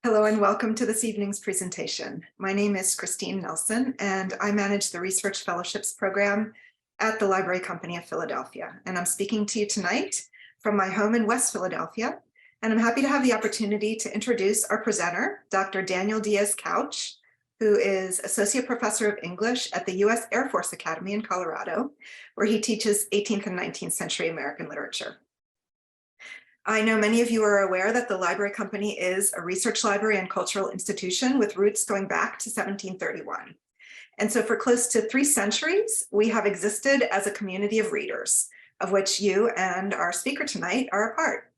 Hello and welcome to this evening's presentation. My name is Christine Nelson and I manage the Research Fellowships Program at the Library Company of Philadelphia. And I'm speaking to you tonight from my home in West Philadelphia. And I'm happy to have the opportunity to introduce our presenter, Dr. Daniel Diez Couch, who is Associate Professor of English at the U.S. Air Force Academy in Colorado, where he teaches 18th and 19th century American literature. I know many of you are aware that the Library Company is a research library and cultural institution with roots going back to 1731. And so for close to 3 centuries, we have existed as a community of readers, of which you and our speaker tonight are a part.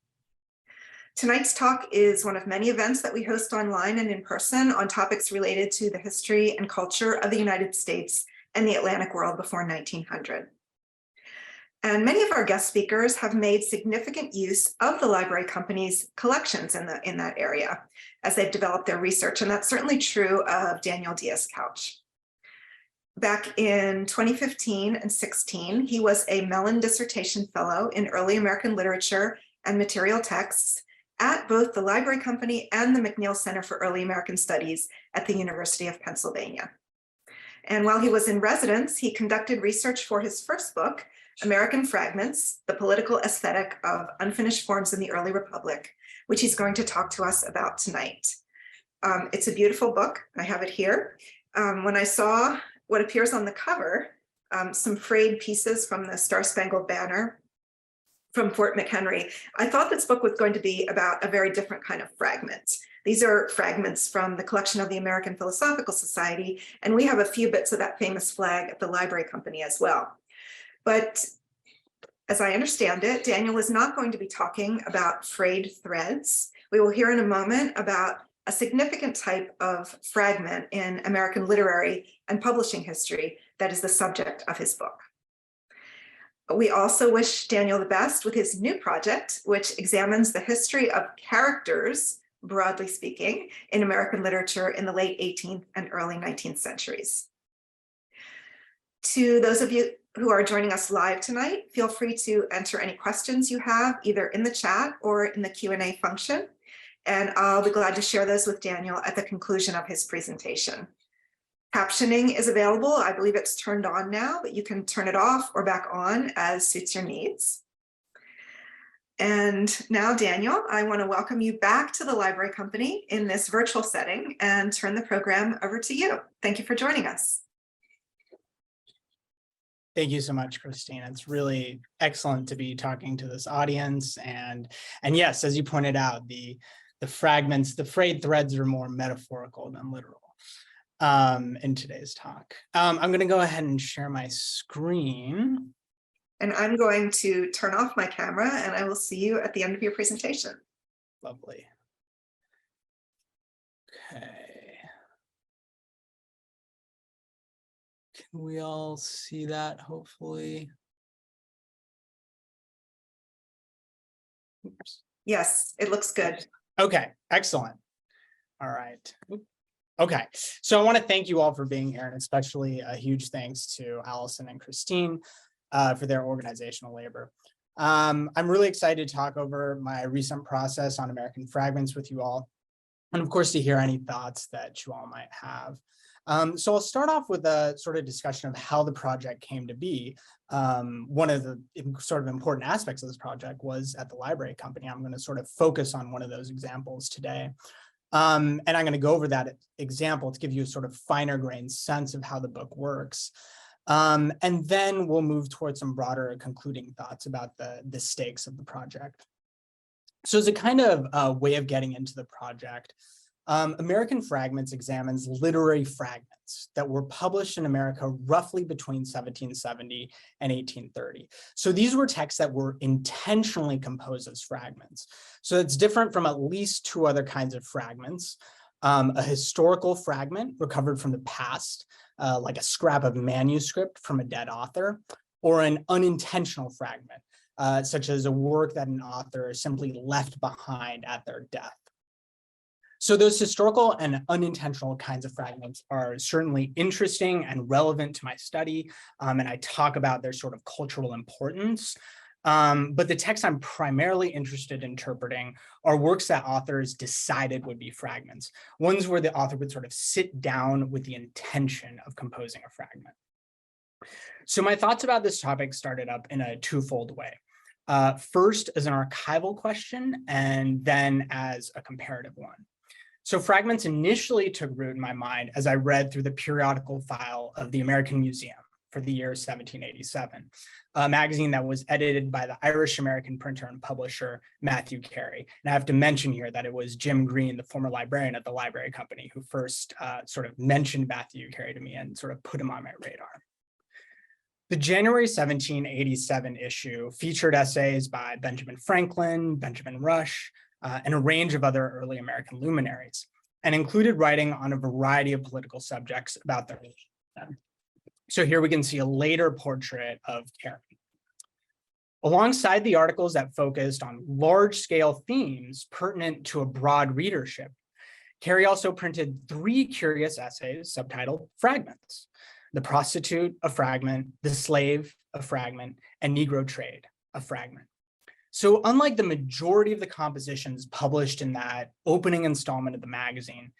Tonight's talk is one of many events that we host online and in person on topics related to the history and culture of the United States and the Atlantic world before 1900. And many of our guest speakers have made significant use of the Library Company's collections in that area as they've developed their research, and that's certainly true of Daniel Diez Couch. Back in 2015 and 16, he was a Mellon Dissertation Fellow in Early American Literature and Material Texts at both the Library Company and the McNeill Center for Early American Studies at the University of Pennsylvania. And while he was in residence, he conducted research for his first book, American Fragments, The Political Aesthetic of Unfinished Forms in the Early Republic, which he's going to talk to us about tonight. It's a beautiful book. I have it here. When I saw what appears on the cover, some frayed pieces from the Star-Spangled Banner from Fort McHenry, I thought this book was going to be about a very different kind of fragment. These are fragments from the collection of the American Philosophical Society, and we have a few bits of that famous flag at the Library Company as well. But as I understand it, Daniel is not going to be talking about frayed threads. We will hear in a moment about a significant type of fragment in American literary and publishing history that is the subject of his book. We also wish Daniel the best with his new project, which examines the history of characters, broadly speaking, in American literature in the late 18th and early 19th centuries. To those of you who are joining us live tonight, feel free to enter any questions you have either in the chat or in the Q&A function, and I'll be glad to share those with Daniel at the conclusion of his presentation. Captioning is available. I believe it's turned on now, but you can turn it off or back on as suits your needs. And now, Daniel, I want to welcome you back to the Library Company in this virtual setting and turn the program over to you. Thank you for joining us. Thank you so much, Christine. It's really excellent to be talking to this audience. And yes, as you pointed out, the fragments, the frayed threads are more metaphorical than literal in today's talk. I'm going to go ahead and share my screen. And I'm going to turn off my camera and I will see you at the end of your presentation. Lovely. Okay. Can we all see that, hopefully? Oops. Yes, it looks good. Okay, excellent. All right. Okay, so I want to thank you all for being here, and especially a huge thanks to Allison and Christine for their organizational labor. I'm really excited to talk over my recent process on American Fragments with you all, and of course to hear any thoughts that you all might have. So I'll start off with a sort of discussion of how the project came to be. One of the sort of important aspects of this project was at the Library Company. I'm going to sort of focus on one of those examples today. And I'm going to go over that example to give you a sort of finer grained sense of how the book works. And then we'll move towards some broader concluding thoughts about the stakes of the project. So as a kind of way of getting into the project, American Fragments examines literary fragments that were published in America roughly between 1770 and 1830. So these were texts that were intentionally composed as fragments. So it's different from at least 2 other kinds of fragments. A historical fragment recovered from the past, like a scrap of manuscript from a dead author, or an unintentional fragment, such as a work that an author simply left behind at their death. So those historical and unintentional kinds of fragments are certainly interesting and relevant to my study, and I talk about their sort of cultural importance. But the texts I'm primarily interested in interpreting are works that authors decided would be fragments, ones where the author would sort of sit down with the intention of composing a fragment. So my thoughts about this topic started up in a twofold way. First as an archival question, and then as a comparative one. So fragments initially took root in my mind as I read through the periodical file of the American Museum for the year 1787, a magazine that was edited by the Irish-American printer and publisher Matthew Carey. And I have to mention here that it was Jim Green, the former librarian at the library company, who first sort of mentioned Matthew Carey to me and sort of put him on my radar. The January 1787 issue featured essays by Benjamin Franklin, Benjamin Rush, and a range of other early American luminaries, and included writing on a variety of political subjects about their nation. So here we can see a later portrait of Carey. Alongside the articles that focused on large-scale themes pertinent to a broad readership, Carey also printed 3 curious essays subtitled Fragments: The Prostitute, a Fragment; The Slave, a Fragment; and Negro Trade, a Fragment. So unlike the majority of the compositions published in that opening installment of the magazine,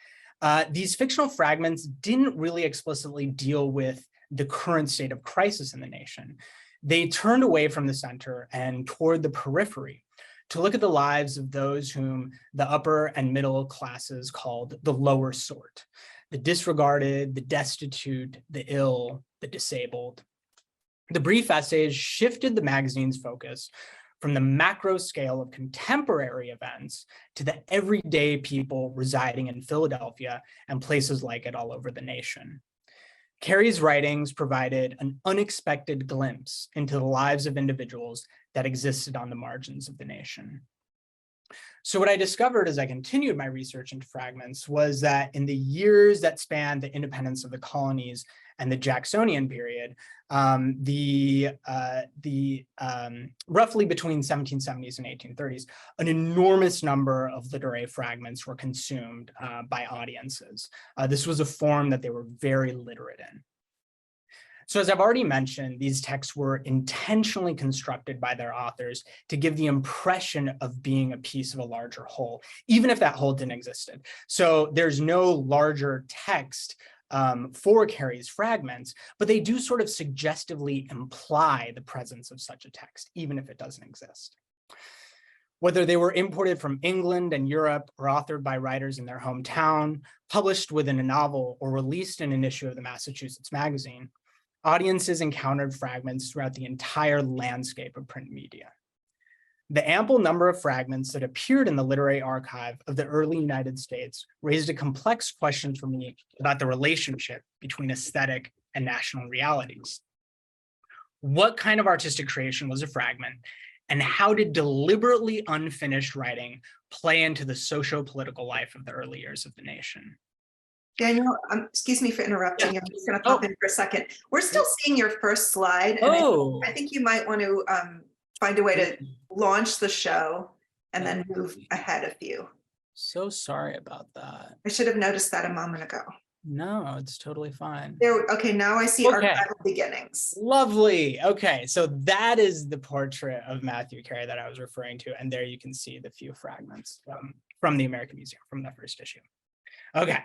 these fictional fragments didn't really explicitly deal with the current state of crisis in the nation. They turned away from the center and toward the periphery to look at the lives of those whom the upper and middle classes called the lower sort: the disregarded, the destitute, the ill, the disabled. The brief essays shifted the magazine's focus from the macro scale of contemporary events to the everyday people residing in Philadelphia and places like it all over the nation. Carey's writings provided an unexpected glimpse into the lives of individuals that existed on the margins of the nation. So what I discovered as I continued my research into fragments was that in the years that spanned the independence of the colonies and the Jacksonian period, roughly between 1770s and 1830s, an enormous number of literary fragments were consumed by audiences. This was a form that they were very literate in. So as I've already mentioned, these texts were intentionally constructed by their authors to give the impression of being a piece of a larger whole, even if that whole didn't exist. So there's no larger text for Carey's fragments, but they do sort of suggestively imply the presence of such a text, even if it doesn't exist. Whether they were imported from England and Europe or authored by writers in their hometown, published within a novel, or released in an issue of the Massachusetts magazine, audiences encountered fragments throughout the entire landscape of print media. The ample number of fragments that appeared in the literary archive of the early United States raised a complex question for me about the relationship between aesthetic and national realities. What kind of artistic creation was a fragment, and how did deliberately unfinished writing play into the socio-political life of the early years of the nation? Daniel, excuse me for interrupting. I'm just going to pop in for a second. We're still seeing your first slide. And I think you might want to find a way to launch the show and then move ahead a few. So sorry about that. I should have noticed that a moment ago. No, it's totally fine. There, okay, now I see archival beginnings. Lovely. Okay, so that is the portrait of Matthew Carey that I was referring to. And there you can see the few fragments from the American Museum from the first issue. Okay.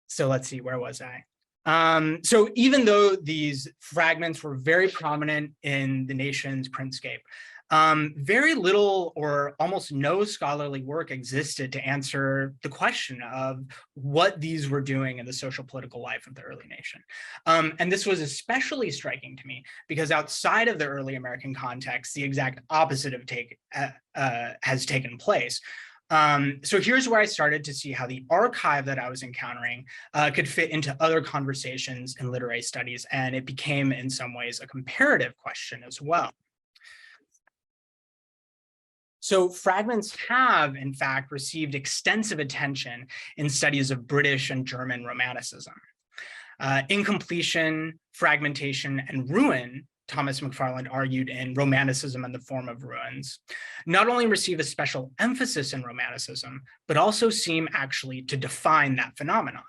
So let's see, where was I? So even though these fragments were very prominent in the nation's printscape, very little or almost no scholarly work existed to answer the question of what these were doing in the social political life of the early nation. And this was especially striking to me because outside of the early American context, the exact opposite of has taken place. So here's where I started to see how the archive that I was encountering could fit into other conversations in literary studies, and it became in some ways a comparative question as well. So fragments have, in fact, received extensive attention in studies of British and German Romanticism. Incompletion, fragmentation, and ruin, Thomas McFarland argued in Romanticism and the Form of Ruins, not only receive a special emphasis in Romanticism, but also seem actually to define that phenomenon.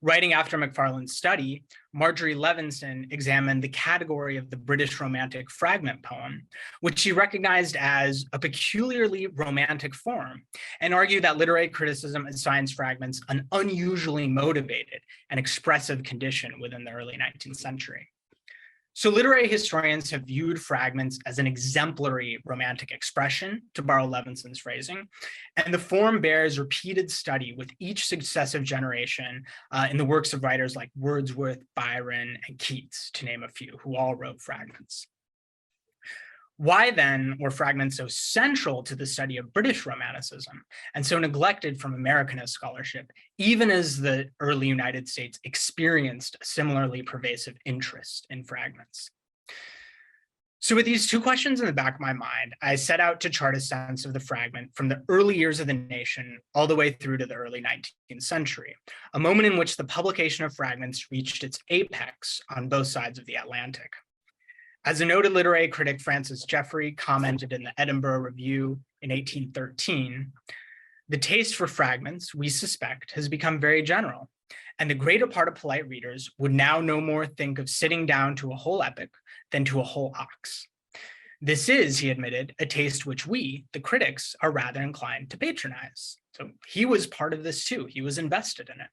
Writing after Macfarlane's study, Marjorie Levinson examined the category of the British Romantic fragment poem, which she recognized as a peculiarly romantic form, and argued that literary criticism assigns fragments an unusually motivated and expressive condition within the early 19th century. So literary historians have viewed fragments as an exemplary romantic expression, to borrow Levinson's phrasing, and the form bears repeated study with each successive generation in the works of writers like Wordsworth, Byron, and Keats, to name a few, who all wrote fragments. Why then were fragments so central to the study of British Romanticism and so neglected from Americanist scholarship, even as the early United States experienced a similarly pervasive interest in fragments? So with these two questions in the back of my mind, I set out to chart a sense of the fragment from the early years of the nation all the way through to the early 19th century, a moment in which the publication of fragments reached its apex on both sides of the Atlantic. As a noted literary critic, Francis Jeffrey, commented in the Edinburgh Review in 1813, the taste for fragments, we suspect, has become very general, and the greater part of polite readers would now no more think of sitting down to a whole epic than to a whole ox. This is, he admitted, a taste which we, the critics, are rather inclined to patronize. So he was part of this too. He was invested in it.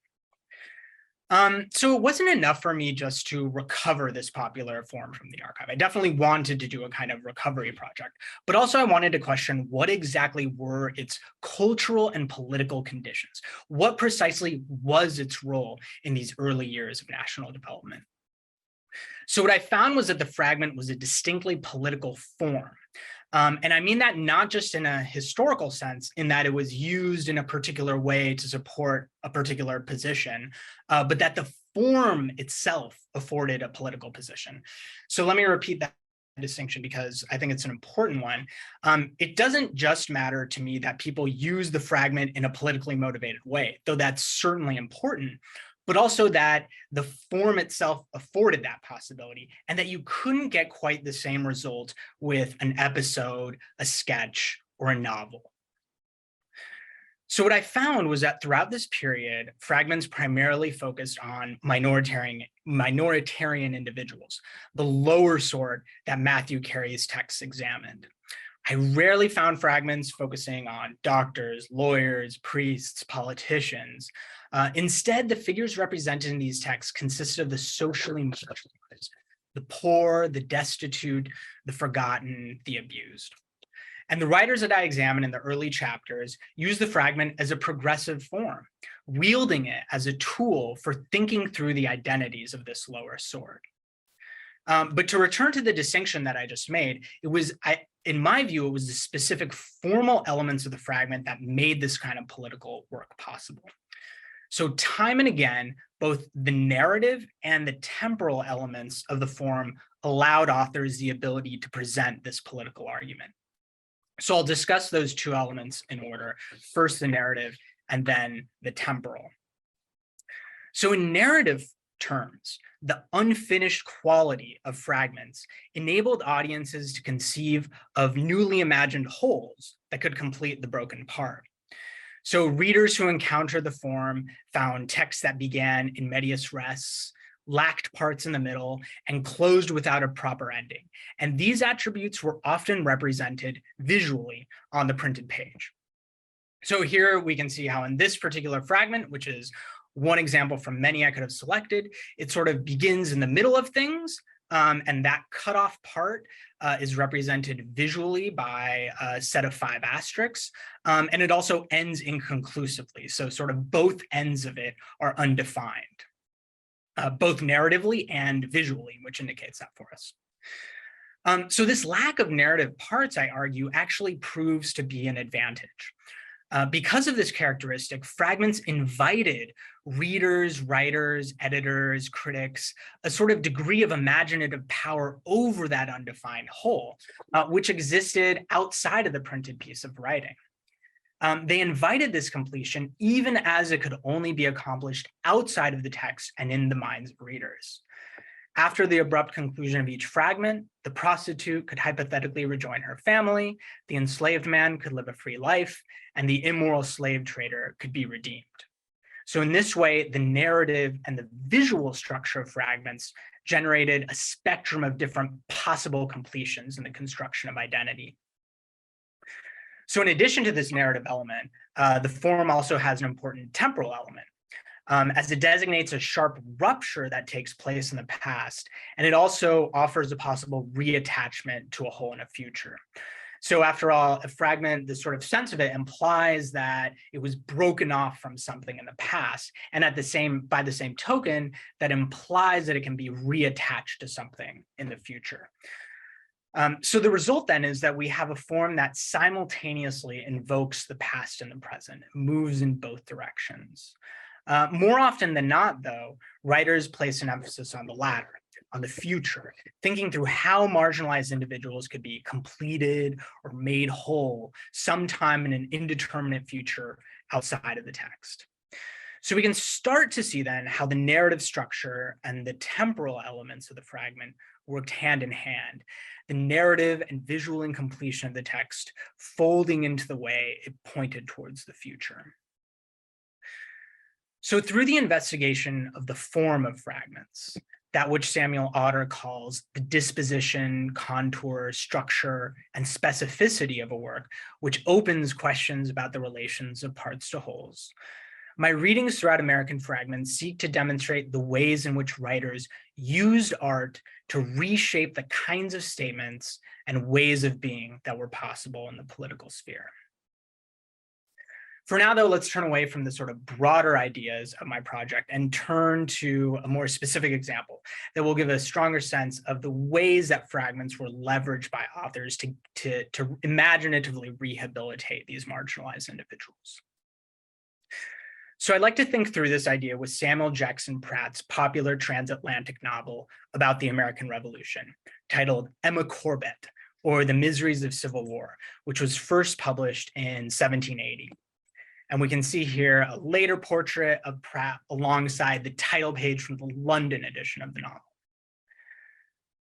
So it wasn't enough for me just to recover this popular form from the archive. I definitely wanted to do a kind of recovery project, but also I wanted to question what exactly were its cultural and political conditions? What precisely was its role in these early years of national development? So what I found was that the fragment was a distinctly political form. And I mean that not just in a historical sense, in that it was used in a particular way to support a particular position, but that the form itself afforded a political position. So let me repeat that distinction because I think it's an important one. It doesn't just matter to me that people use the fragment in a politically motivated way, though that's certainly important, but also that the form itself afforded that possibility and that you couldn't get quite the same result with an episode, a sketch, or a novel. So what I found was that throughout this period, fragments primarily focused on minoritarian individuals, the lower sort that Matthew Carey's texts examined. I rarely found fragments focusing on doctors, lawyers, priests, politicians. Instead, the figures represented in these texts consisted of the socially marginalized, the poor, the destitute, the forgotten, the abused. And the writers that I examined in the early chapters use the fragment as a progressive form, wielding it as a tool for thinking through the identities of this lower sort. But to return to the distinction that I just made, in my view, it was the specific formal elements of the fragment that made this kind of political work possible. So time and again, both the narrative and the temporal elements of the form allowed authors the ability to present this political argument. So I'll discuss those two elements in order, first the narrative and then the temporal. So in narrative terms, the unfinished quality of fragments enabled audiences to conceive of newly imagined wholes that could complete the broken part. So readers who encountered the form found texts that began in medias res, lacked parts in the middle, and closed without a proper ending. And these attributes were often represented visually on the printed page. So here we can see how in this particular fragment, which is one example from many I could have selected, it sort of begins in the middle of things, and that cutoff part is represented visually by a set of 5 asterisks, and it also ends inconclusively. So sort of both ends of it are undefined, both narratively and visually, which indicates that for us. So this lack of narrative parts, I argue, actually proves to be an advantage. Because of this characteristic, fragments invited readers, writers, editors, critics, a sort of degree of imaginative power over that undefined whole, which existed outside of the printed piece of writing. They invited this completion even as it could only be accomplished outside of the text and in the minds of readers. After the abrupt conclusion of each fragment, the prostitute could hypothetically rejoin her family, the enslaved man could live a free life, and the immoral slave trader could be redeemed. So in this way, the narrative and the visual structure of fragments generated a spectrum of different possible completions in the construction of identity. So in addition to this narrative element, the form also has an important temporal element, as it designates a sharp rupture that takes place in the past, and it also offers a possible reattachment to a whole in a future. So after all, a fragment, the sort of sense of it implies that it was broken off from something in the past. And by the same token, that implies that it can be reattached to something in the future. So the result then is that we have a form that simultaneously invokes the past and the present, moves in both directions. More often than not, though, writers place an emphasis on the latter, on the future, thinking through how marginalized individuals could be completed or made whole sometime in an indeterminate future outside of the text. So we can start to see then how the narrative structure and the temporal elements of the fragment worked hand in hand, the narrative and visual incompletion of the text folding into the way it pointed towards the future. So through the investigation of the form of fragments, that which Samuel Otter calls the disposition, contour, structure, and specificity of a work, which opens questions about the relations of parts to wholes, my readings throughout American Fragments seek to demonstrate the ways in which writers used art to reshape the kinds of statements and ways of being that were possible in the political sphere. For now, though, let's turn away from the sort of broader ideas of my project and turn to a more specific example that will give a stronger sense of the ways that fragments were leveraged by authors to imaginatively rehabilitate these marginalized individuals. So I'd like to think through this idea with Samuel Jackson Pratt's popular transatlantic novel about the American Revolution, titled Emma Corbett, or The Miseries of Civil War, which was first published in 1780. And we can see here a later portrait of Pratt alongside the title page from the London edition of the novel.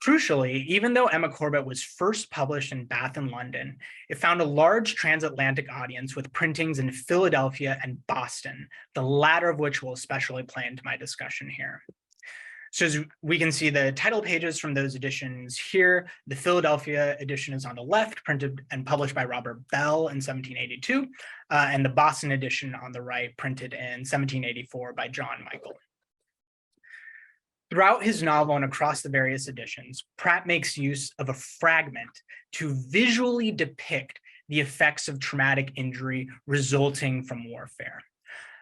Crucially, even though Emma Corbett was first published in Bath and London, it found a large transatlantic audience with printings in Philadelphia and Boston, the latter of which will especially play into my discussion here. So as we can see the title pages from those editions here, the Philadelphia edition is on the left, printed and published by Robert Bell in 1782, and the Boston edition on the right, printed in 1784 by John Michael. Throughout his novel and across the various editions, Pratt makes use of a fragment to visually depict the effects of traumatic injury resulting from warfare.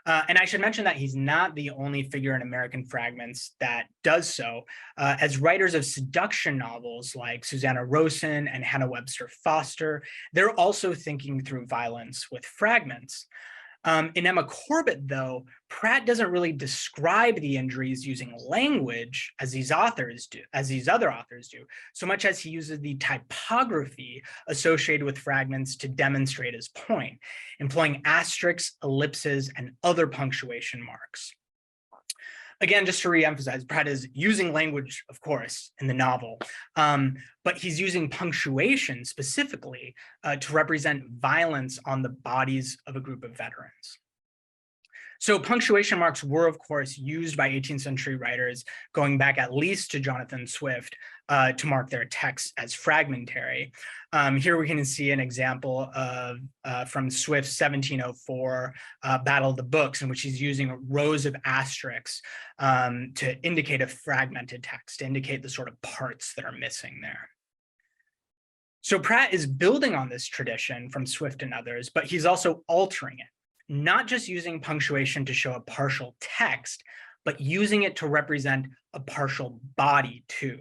And I should mention that he's not the only figure in American Fragments that does so, as writers of seduction novels like Susanna Rosen and Hannah Webster Foster, they're also thinking through violence with fragments. In Emma Corbett, though, Pratt doesn't really describe the injuries using language as these other authors do, so much as he uses the typography associated with fragments to demonstrate his point, employing asterisks, ellipses, and other punctuation marks. Again, just to reemphasize, Pratt is using language, of course, in the novel, but he's using punctuation specifically to represent violence on the bodies of a group of veterans. So punctuation marks were, of course, used by 18th century writers going back at least to Jonathan Swift to mark their texts as fragmentary. Here we can see an example of from Swift's 1704 Battle of the Books, in which he's using rows of asterisks to indicate a fragmented text, to indicate the sort of parts that are missing there. So Pratt is building on this tradition from Swift and others, but he's also altering it, not just using punctuation to show a partial text, but using it to represent a partial body too,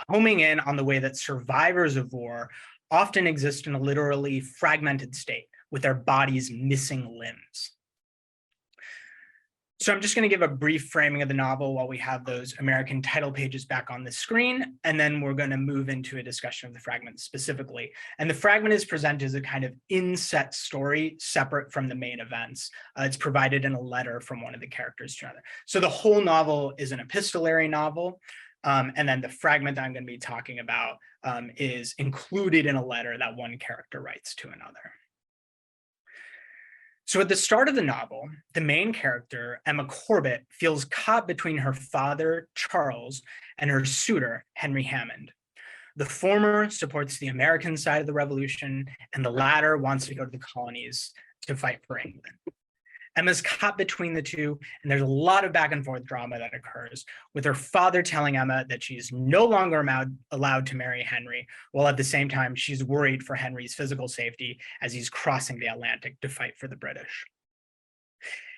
homing in on the way that survivors of war often exist in a literally fragmented state with their bodies missing limbs. So I'm just going to give a brief framing of the novel while we have those American title pages back on the screen, and then we're going to move into a discussion of the fragment specifically. And the fragment is presented as a kind of inset story separate from the main events. It's provided in a letter from one of the characters to another. So the whole novel is an epistolary novel, and then the fragment that I'm going to be talking about is included in a letter that one character writes to another. So at the start of the novel, the main character, Emma Corbett, feels caught between her father, Charles, and her suitor, Henry Hammond. The former supports the American side of the revolution, and the latter wants to go to the colonies to fight for England. Emma's caught between the two, and there's a lot of back and forth drama that occurs, with her father telling Emma that she's no longer allowed to marry Henry, while at the same time she's worried for Henry's physical safety as he's crossing the Atlantic to fight for the British.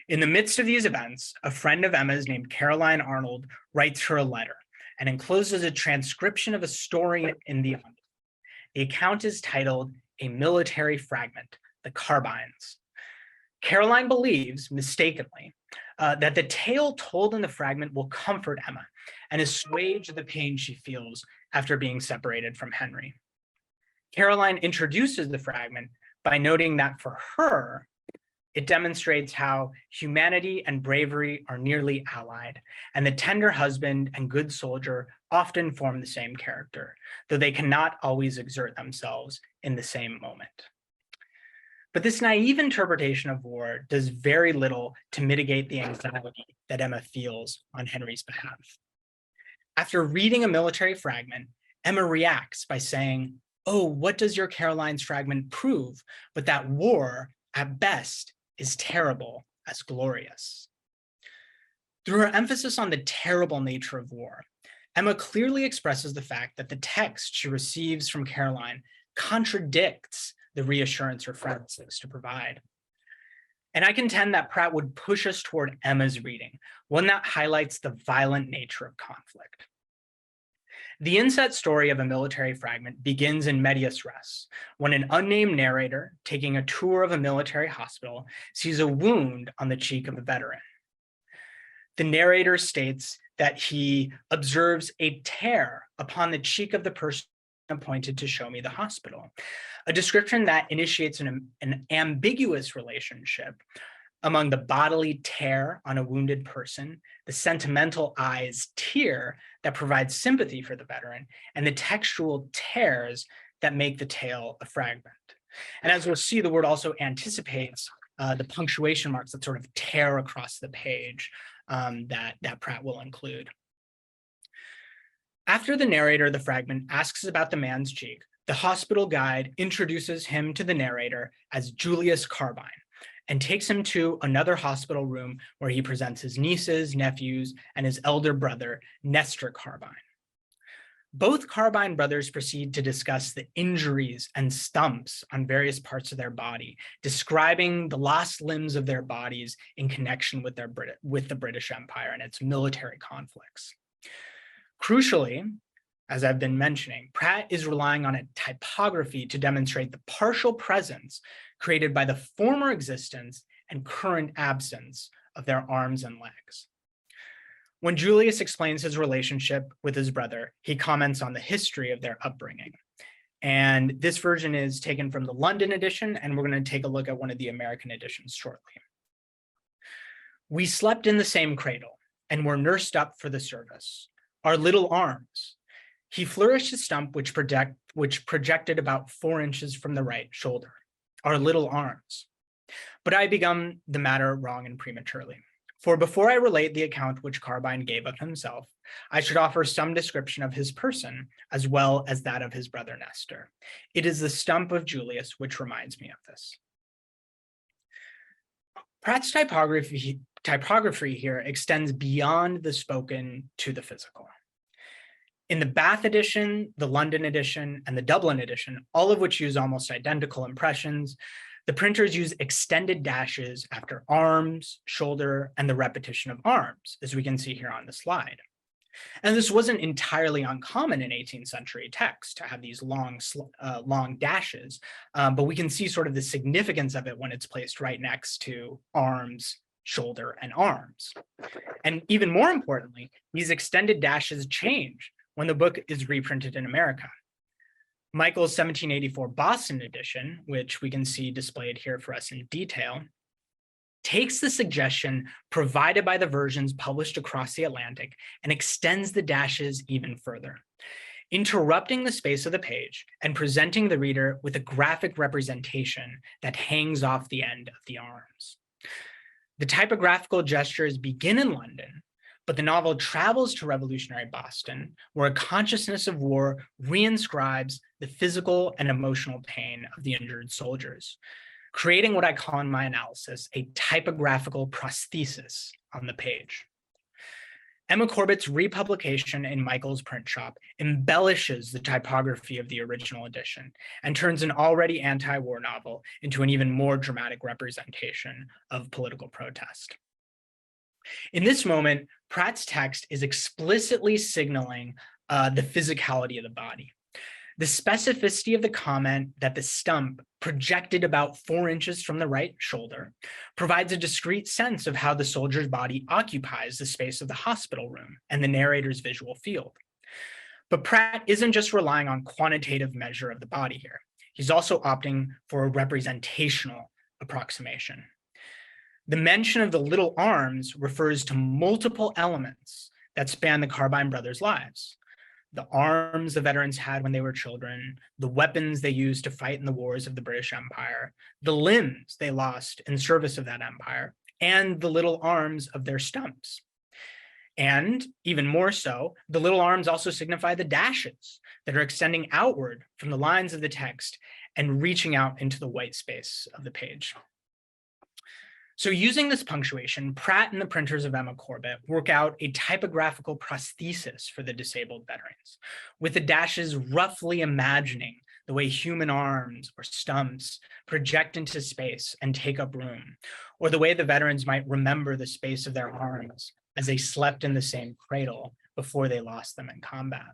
In the midst of these events, a friend of Emma's named Caroline Arnold writes her a letter and encloses a transcription of a story in the envelope. The account is titled A Military Fragment, The Carbines. Caroline believes, mistakenly, that the tale told in the fragment will comfort Emma and assuage the pain she feels after being separated from Henry. Caroline introduces the fragment by noting that for her, it demonstrates how humanity and bravery are nearly allied, and the tender husband and good soldier often form the same character, though they cannot always exert themselves in the same moment. But this naive interpretation of war does very little to mitigate the anxiety that Emma feels on Henry's behalf. After reading a military fragment, Emma reacts by saying, "Oh, what does your Caroline's fragment prove? But that war, at best, is terrible as glorious." Through her emphasis on the terrible nature of war, Emma clearly expresses the fact that the text she receives from Caroline contradicts the reassurance her friend seeks to provide. And I contend that Pratt would push us toward Emma's reading, one that highlights the violent nature of conflict. The inset story of A Military Fragment begins in medias res, when an unnamed narrator taking a tour of a military hospital sees a wound on the cheek of a veteran. The narrator states that he observes a tear upon the cheek of the person appointed to show me the hospital, a description that initiates an ambiguous relationship among the bodily tear on a wounded person, the sentimental eyes tear that provides sympathy for the veteran, and the textual tears that make the tale a fragment. And as we'll see, the word also anticipates the punctuation marks that sort of tear across the page that Pratt will include. After the narrator of the fragment asks about the man's cheek, the hospital guide introduces him to the narrator as Julius Carbine and takes him to another hospital room where he presents his nieces, nephews, and his elder brother, Nestor Carbine. Both Carbine brothers proceed to discuss the injuries and stumps on various parts of their body, describing the lost limbs of their bodies in connection with the British Empire and its military conflicts. Crucially, as I've been mentioning, Pratt is relying on a typography to demonstrate the partial presence created by the former existence and current absence of their arms and legs. When Julius explains his relationship with his brother, he comments on the history of their upbringing. And this version is taken from the London edition, and we're going to take a look at one of the American editions shortly. "We slept in the same cradle and were nursed up for the service. Our little arms." He flourished a stump which projected about 4 inches from the right shoulder. "Our little arms." But I begun the matter wrong and prematurely. For before I relate the account which Carbine gave of himself, I should offer some description of his person as well as that of his brother Nestor. It is the stump of Julius which reminds me of this. Pratt's typography here extends beyond the spoken to the physical. In the Bath edition, the London edition, and the Dublin edition, all of which use almost identical impressions, the printers use extended dashes after arms, shoulder, and the repetition of arms, as we can see here on the slide. And this wasn't entirely uncommon in 18th century text to have these long dashes, but we can see sort of the significance of it when it's placed right next to arms, shoulder, and arms. And even more importantly, these extended dashes change when the book is reprinted in America. Michael's 1784 Boston edition, which we can see displayed here for us in detail, takes the suggestion provided by the versions published across the Atlantic and extends the dashes even further. interrupting the space of the page and presenting the reader with a graphic representation that hangs off the end of the arms. The typographical gestures begin in London, but the novel travels to revolutionary Boston, where a consciousness of war reinscribes the physical and emotional pain of the injured soldiers, creating what I call in my analysis a typographical prosthesis on the page. Emma Corbett's republication in Michael's print shop embellishes the typography of the original edition and turns an already anti-war novel into an even more dramatic representation of political protest. In this moment, Pratt's text is explicitly signaling the physicality of the body. The specificity of the comment that the stump projected about 4 inches from the right shoulder provides a discrete sense of how the soldier's body occupies the space of the hospital room and the narrator's visual field. But Pratt isn't just relying on quantitative measure of the body here. He's also opting for a representational approximation. The mention of the little arms refers to multiple elements that span the Carbine brothers' lives. The arms the veterans had when they were children, the weapons they used to fight in the wars of the British Empire, the limbs they lost in service of that empire, and the little arms of their stumps. And even more so, the little arms also signify the dashes that are extending outward from the lines of the text and reaching out into the white space of the page. So using this punctuation, Pratt and the printers of Emma Corbett work out a typographical prosthesis for the disabled veterans, with the dashes roughly imagining the way human arms or stumps project into space and take up room, or the way the veterans might remember the space of their arms as they slept in the same cradle before they lost them in combat.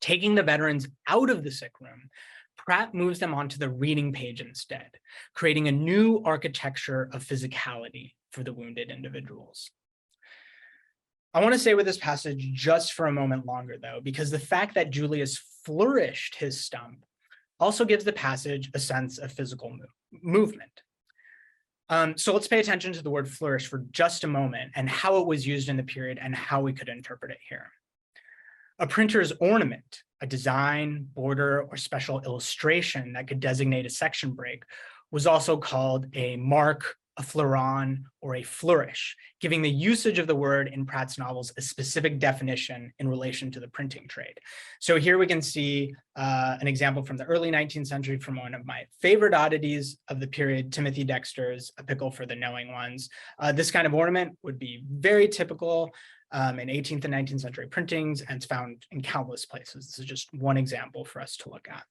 Taking the veterans out of the sick room, Pratt moves them onto the reading page instead, creating a new architecture of physicality for the wounded individuals. I want to stay with this passage just for a moment longer, though, because the fact that Julius flourished his stump also gives the passage a sense of physical movement. So let's pay attention to the word flourish for just a moment and how it was used in the period and how we could interpret it here. A printer's ornament, a design, border, or special illustration that could designate a section break was also called a mark, a fleuron, or a flourish, giving the usage of the word in Pratt's novels a specific definition in relation to the printing trade. So here we can see an example from the early 19th century from one of my favorite oddities of the period, Timothy Dexter's A Pickle for the Knowing Ones. This kind of ornament would be very typical in 18th and 19th century printings, and it's found in countless places. This is just one example for us to look at.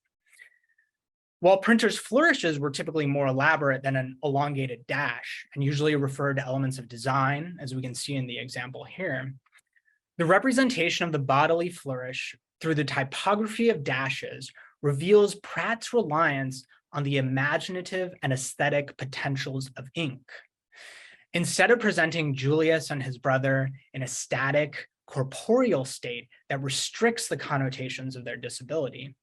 While printers' flourishes were typically more elaborate than an elongated dash, and usually referred to elements of design, as we can see in the example here, the representation of the bodily flourish through the typography of dashes reveals Pratt's reliance on the imaginative and aesthetic potentials of ink. Instead of presenting Julius and his brother in a static, corporeal state that restricts the connotations of their disability,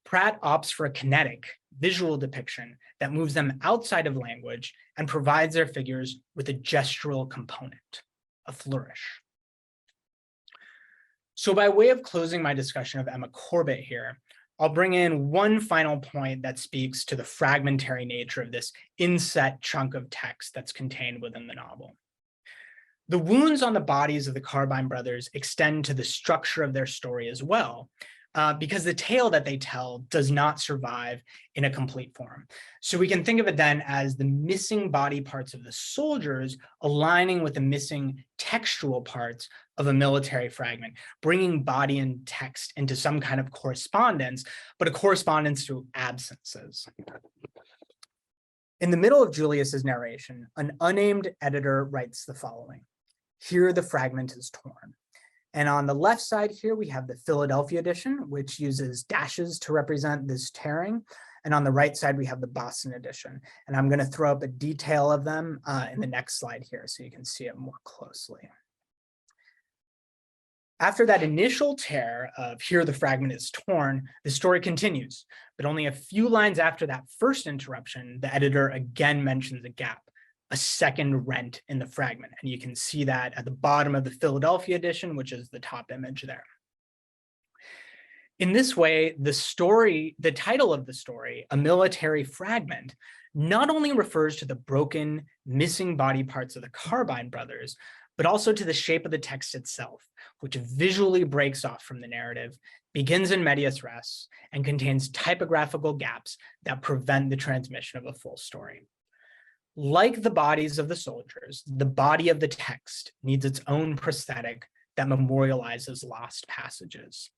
Pratt opts for a kinetic, visual depiction that moves them outside of language and provides their figures with a gestural component, a flourish. So by way of closing my discussion of Emma Corbett here, I'll bring in one final point that speaks to the fragmentary nature of this inset chunk of text that's contained within the novel. The wounds on the bodies of the Carbine brothers extend to the structure of their story as well, because the tale that they tell does not survive in a complete form. So we can think of it then as the missing body parts of the soldiers aligning with the missing textual parts of a military fragment, bringing body and text into some kind of correspondence, but a correspondence through absences. In the middle of Julius's narration, an unnamed editor writes the following: "Here the fragment is torn." And on the left side here, we have the Philadelphia edition, which uses dashes to represent this tearing. And on the right side, we have the Boston edition. And I'm going to throw up a detail of them in the next slide here so you can see it more closely. After that initial tear of "here the fragment is torn," the story continues. But only a few lines after that first interruption, the editor again mentions a gap, a second rent in the fragment. And you can see that at the bottom of the Philadelphia edition, which is the top image there. In this way, the title of the story, A Military Fragment, not only refers to the broken, missing body parts of the Carbine brothers, but also to the shape of the text itself, which visually breaks off from the narrative, begins in medias res, and contains typographical gaps that prevent the transmission of a full story. Like the bodies of the soldiers, the body of the text needs its own prosthetic that memorializes lost passages.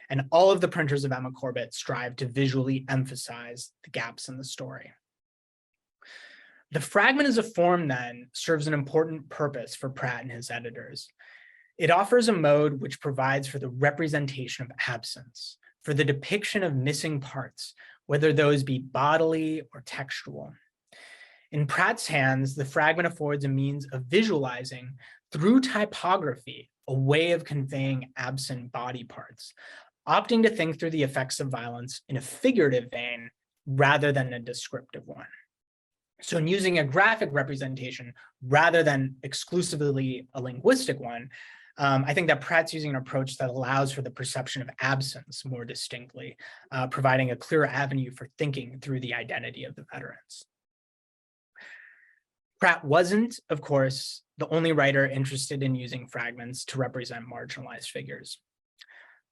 And all of the printers of Emma Corbett strive to visually emphasize the gaps in the story. The fragment as a form then serves an important purpose for Pratt and his editors. It offers a mode which provides for the representation of absence, for the depiction of missing parts, whether those be bodily or textual. In Pratt's hands, the fragment affords a means of visualizing through typography a way of conveying absent body parts, opting to think through the effects of violence in a figurative vein rather than a descriptive one. So in using a graphic representation rather than exclusively a linguistic one, I think that Pratt's using an approach that allows for the perception of absence more distinctly, providing a clearer avenue for thinking through the identity of the veterans. Pratt wasn't, of course, the only writer interested in using fragments to represent marginalized figures.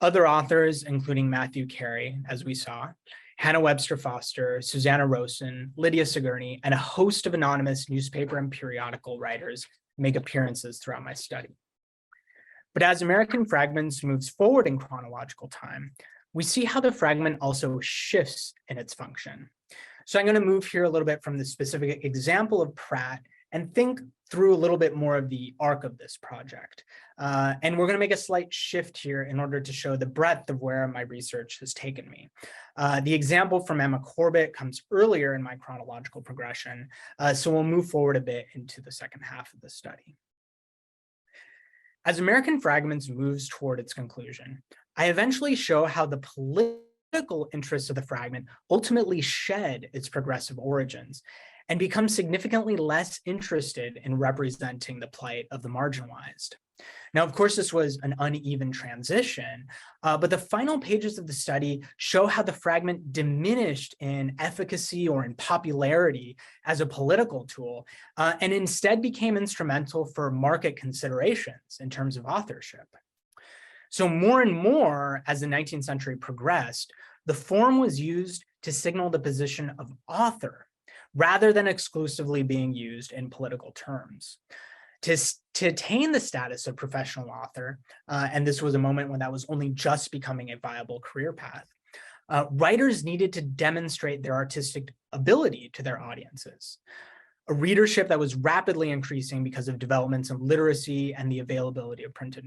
Other authors, including Matthew Carey, as we saw, Hannah Webster Foster, Susanna Rosen, Lydia Sigourney, and a host of anonymous newspaper and periodical writers make appearances throughout my study. But as American Fragments moves forward in chronological time, we see how the fragment also shifts in its function. So I'm going to move here a little bit from the specific example of Pratt and think through a little bit more of the arc of this project. And we're going to make a slight shift here in order to show the breadth of where my research has taken me. The example from Emma Corbett comes earlier in my chronological progression, so we'll move forward a bit into the second half of the study. As American Fragments moves toward its conclusion, I eventually show how the political interests of the fragment ultimately shed its progressive origins and become significantly less interested in representing the plight of the marginalized. Now, of course, this was an uneven transition, but the final pages of the study show how the fragment diminished in efficacy or in popularity as a political tool, and instead became instrumental for market considerations in terms of authorship. So more and more, as the 19th century progressed, the form was used to signal the position of author, rather than exclusively being used in political terms. To attain the status of professional author, and this was a moment when that was only just becoming a viable career path, writers needed to demonstrate their artistic ability to their audiences, a readership that was rapidly increasing because of developments in literacy and the availability of printed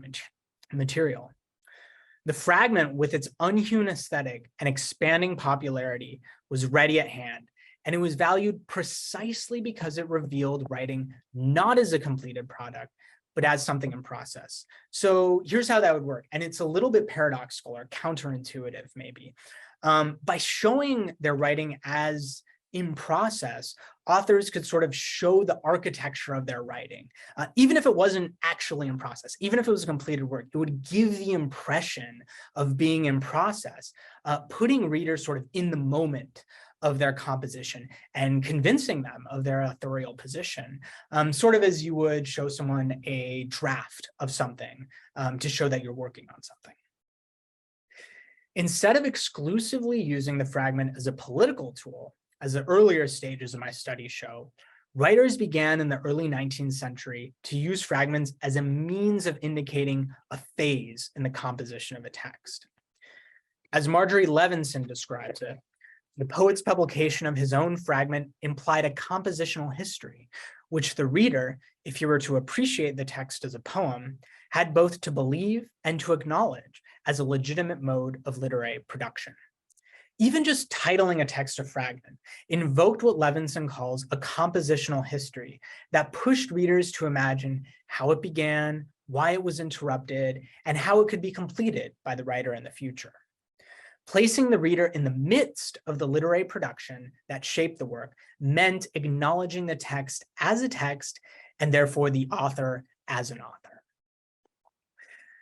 material. The fragment, with its unhewn aesthetic and expanding popularity, was ready at hand, and it was valued precisely because it revealed writing not as a completed product, but as something in process. So here's how that would work. And it's a little bit paradoxical or counterintuitive, maybe. By showing their writing as in process, authors could sort of show the architecture of their writing. Even if it wasn't actually in process, even if it was a completed work, it would give the impression of being in process, putting readers sort of in the moment of their composition and convincing them of their authorial position, sort of as you would show someone a draft of something to show that you're working on something. Instead of exclusively using the fragment as a political tool, as the earlier stages of my study show, writers began in the early 19th century to use fragments as a means of indicating a phase in the composition of a text. As Marjorie Levinson describes it, the poet's publication of his own fragment implied a compositional history, which the reader, if he were to appreciate the text as a poem, had both to believe and to acknowledge as a legitimate mode of literary production. Even just titling a text a fragment invoked what Levinson calls a compositional history that pushed readers to imagine how it began, why it was interrupted, and how it could be completed by the writer in the future. Placing the reader in the midst of the literary production that shaped the work meant acknowledging the text as a text and therefore the author as an author.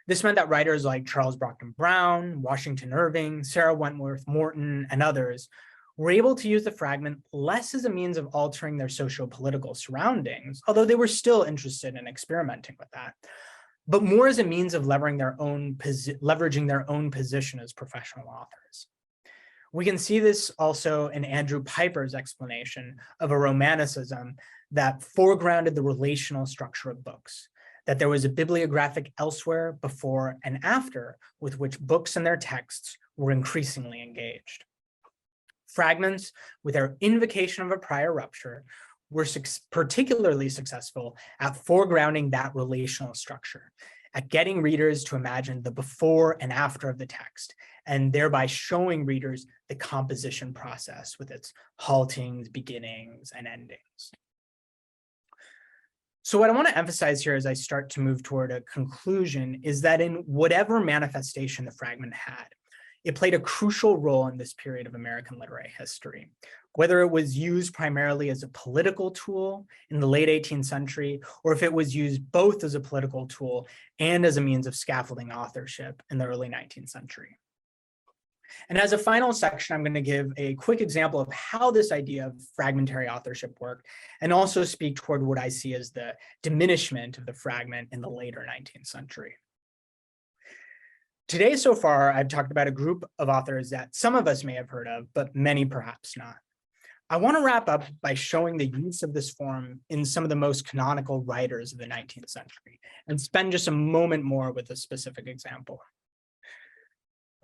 This meant that writers like Charles Brockden Brown, Washington Irving, Sarah Wentworth Morton, and others were able to use the fragment less as a means of altering their socio-political surroundings, although they were still interested in experimenting with that, but more as a means of leveraging their own position as professional authors. We can see this also in Andrew Piper's explanation of a Romanticism that foregrounded the relational structure of books, that there was a bibliographic elsewhere before and after with which books and their texts were increasingly engaged. Fragments, with their invocation of a prior rupture, were particularly successful at foregrounding that relational structure, at getting readers to imagine the before and after of the text, and thereby showing readers the composition process with its haltings, beginnings, and endings. So what I want to emphasize here as I start to move toward a conclusion is that in whatever manifestation the fragment had, it played a crucial role in this period of American literary history. Whether it was used primarily as a political tool in the late 18th century, or if it was used both as a political tool and as a means of scaffolding authorship in the early 19th century. And as a final section, I'm going to give a quick example of how this idea of fragmentary authorship worked, and also speak toward what I see as the diminishment of the fragment in the later 19th century. Today, so far, I've talked about a group of authors that some of us may have heard of, but many perhaps not. I want to wrap up by showing the use of this form in some of the most canonical writers of the 19th century, and spend just a moment more with a specific example.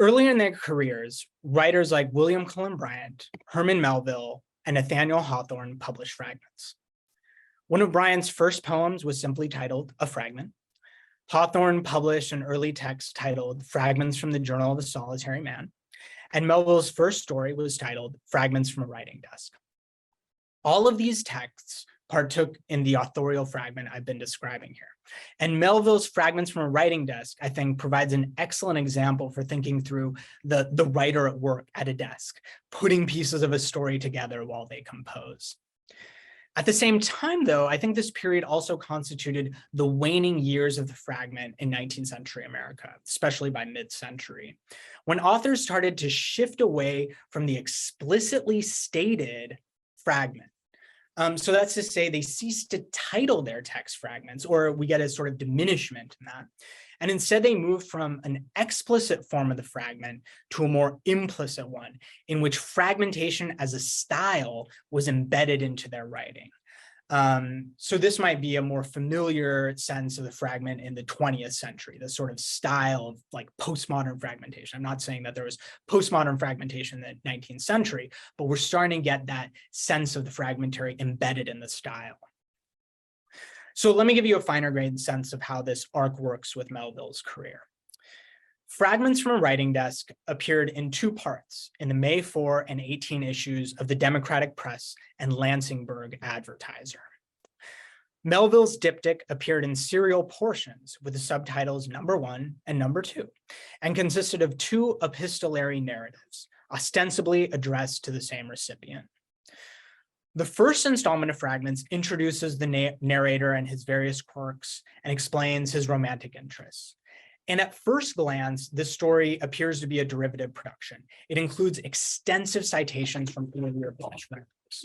Early in their careers, writers like William Cullen Bryant, Herman Melville, and Nathaniel Hawthorne published fragments. One of Bryant's first poems was simply titled A Fragment. Hawthorne published an early text titled Fragments from the Journal of a Solitary Man, and Melville's first story was titled Fragments from a Writing Desk. All of these texts partook in the authorial fragment I've been describing here. And Melville's Fragments from a Writing Desk, I think, provides an excellent example for thinking through the writer at work at a desk, putting pieces of a story together while they compose. At the same time, though, I think this period also constituted the waning years of the fragment in 19th century America, especially by mid-century, when authors started to shift away from the explicitly stated fragment. So that's to say they ceased to title their text fragments, or we get a sort of diminishment in that. And instead they moved from an explicit form of the fragment to a more implicit one, in which fragmentation as a style was embedded into their writing. So this might be a more familiar sense of the fragment in the 20th century, the sort of style of like postmodern fragmentation. I'm not saying that there was postmodern fragmentation in the 19th century, but we're starting to get that sense of the fragmentary embedded in the style. So let me give you a finer grained sense of how this arc works with Melville's career. Fragments from a Writing Desk appeared in two parts in the May 4 and 18 issues of the Democratic Press and Lansingburg Advertiser. Melville's diptych appeared in serial portions with the subtitles number 1 and number 2, and consisted of two epistolary narratives, ostensibly addressed to the same recipient. The first installment of Fragments introduces the narrator and his various quirks and explains his romantic interests. And at first glance, this story appears to be a derivative production. It includes extensive citations from earlier published works.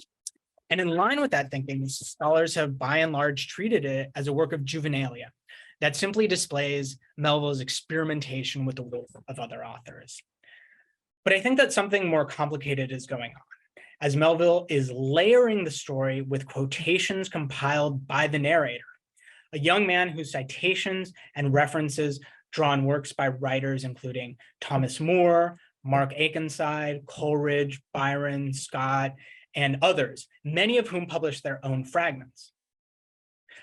And in line with that thinking, scholars have by and large treated it as a work of juvenilia that simply displays Melville's experimentation with the work of other authors. But I think that something more complicated is going on, as Melville is layering the story with quotations compiled by the narrator, a young man whose citations and references draw on works by writers including Thomas Moore, Mark Akenside, Coleridge, Byron, Scott, and others, many of whom published their own fragments.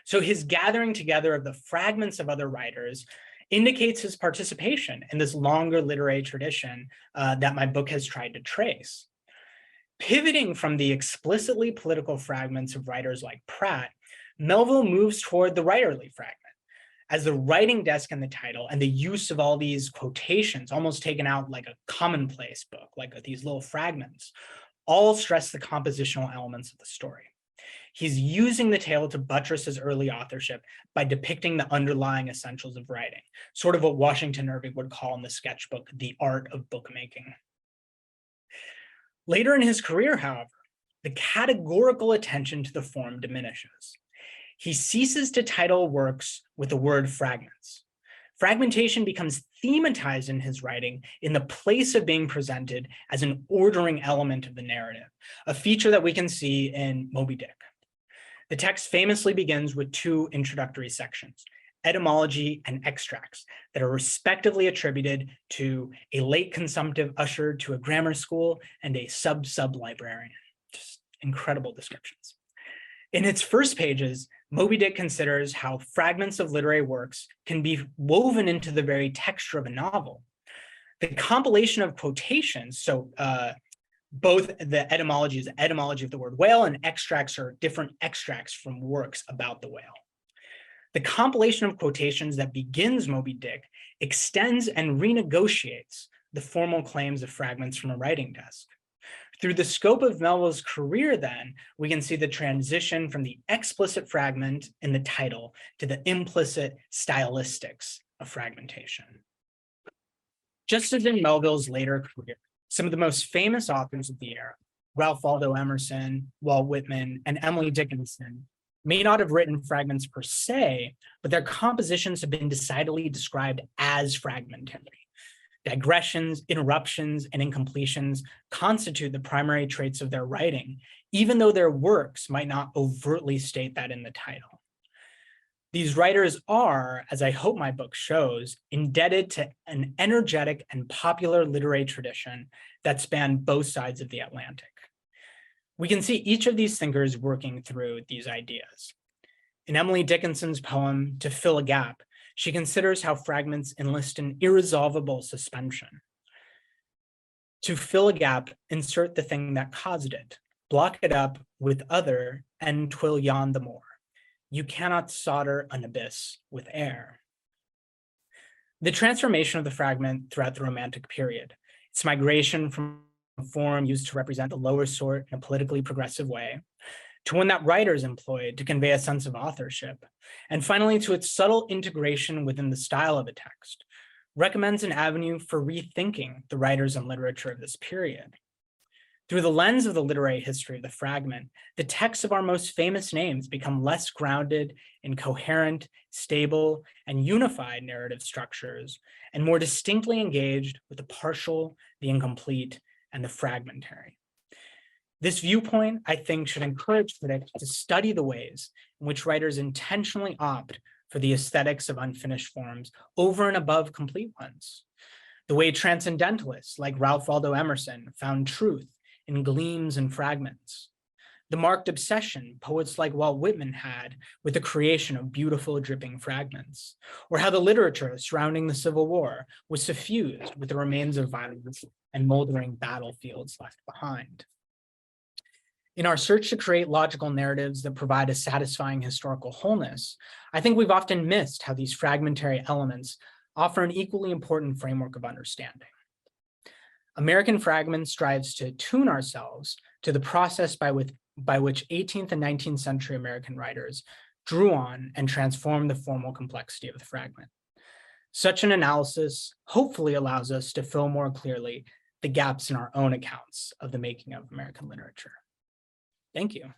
So his gathering together of the fragments of other writers indicates his participation in this longer literary tradition that my book has tried to trace. Pivoting from the explicitly political fragments of writers like Pratt, Melville moves toward the writerly fragment, as the writing desk in the title and the use of all these quotations, almost taken out like a commonplace book, like these little fragments, all stress the compositional elements of the story. he's using the tale to buttress his early authorship by depicting the underlying essentials of writing, sort of what Washington Irving would call in the sketchbook, the art of bookmaking. Later in his career, however, the categorical attention to the form diminishes. He ceases to title works with the word fragments. Fragmentation becomes thematized in his writing in the place of being presented as an ordering element of the narrative, a feature that we can see in Moby Dick. The text famously begins with two introductory sections, etymology and extracts, that are respectively attributed to a late consumptive usher to a grammar school and a sub-librarian. Just incredible descriptions. In its first pages, Moby Dick considers how fragments of literary works can be woven into the very texture of a novel. The compilation of quotations, so both the etymology is the etymology of the word whale, and extracts are different extracts from works about the whale. The compilation of quotations that begins Moby Dick extends and renegotiates the formal claims of fragments from a writing desk. Through the scope of Melville's career, then, we can see the transition from the explicit fragment in the title to the implicit stylistics of fragmentation. Just as in Melville's later career, some of the most famous authors of the era, Ralph Waldo Emerson, Walt Whitman, and Emily Dickinson, may not have written fragments per se, but their compositions have been decidedly described as fragmentary. Digressions, interruptions, and incompletions constitute the primary traits of their writing, even though their works might not overtly state that in the title. These writers are, as I hope my book shows, indebted to an energetic and popular literary tradition that span both sides of the Atlantic. We can see each of these thinkers working through these ideas. In Emily Dickinson's poem, To Fill a Gap, she considers how fragments enlist an irresolvable suspension. To fill a gap, insert the thing that caused it, block it up with other, and 'twill yawn the more. You cannot solder an abyss with air. The transformation of the fragment throughout the Romantic period, its migration from a form used to represent the lower sort in a politically progressive way, to one that writers employed to convey a sense of authorship, and finally to its subtle integration within the style of a text, recommends an avenue for rethinking the writers and literature of this period. Through the lens of the literary history of the fragment, the texts of our most famous names become less grounded in coherent, stable, and unified narrative structures, and more distinctly engaged with the partial, the incomplete, and the fragmentary. This viewpoint, I think, should encourage critics to study the ways in which writers intentionally opt for the aesthetics of unfinished forms over and above complete ones. The way transcendentalists like Ralph Waldo Emerson found truth in gleams and fragments. The marked obsession poets like Walt Whitman had with the creation of beautiful dripping fragments, or how the literature surrounding the Civil War was suffused with the remains of violence and moldering battlefields left behind. In our search to create logical narratives that provide a satisfying historical wholeness, I think we've often missed how these fragmentary elements offer an equally important framework of understanding. American Fragments strives to tune ourselves to the process by which 18th and 19th century American writers drew on and transformed the formal complexity of the fragment. Such an analysis hopefully allows us to fill more clearly the gaps in our own accounts of the making of American literature. Thank you.